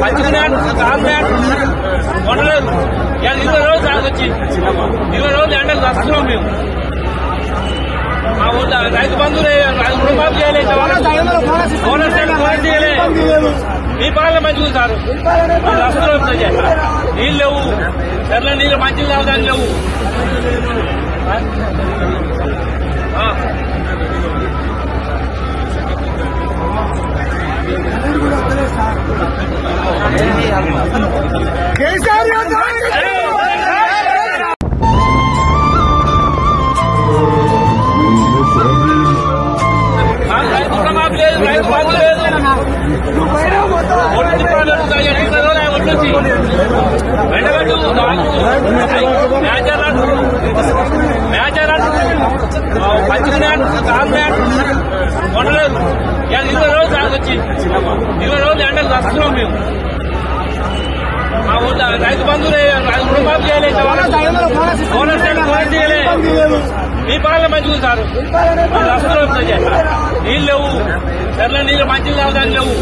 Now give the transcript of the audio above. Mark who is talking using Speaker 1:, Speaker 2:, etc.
Speaker 1: మంచిగా కొనలేదు. 20 రోజులు తాగొచ్చి 20 రోజులు ఎండలు వస్తున్నాం మేము. మా ఊళ్ళో రైతు బంధువులు రుణమాఫీ చేయలేదు, బోనస్ చేయలేదు. మీ పాలన మంచిగా ఉంటారు. నీళ్ళు లేవు, ఎర్ర నీళ్ళు మంచిగా తాగడానికి లేవు. రైతు రుణమాఫీ లేదు, రైతు బంధు లేదు. కొనలేదు. 20 రోజులు తాగొచ్చి 20 రోజులు ఎండలు వస్తున్నాం మేము. మా ఊళ్ళో రైతు బంధువులు రుణమాఫీ చేయలేదు, బోనస్ చేయలేదు. మీ పాలన మంచిగా ఉంటారు. నీళ్ళు లేవు, ఎర్ర నీళ్ళు మంచిగా తాగడానికి లేవు.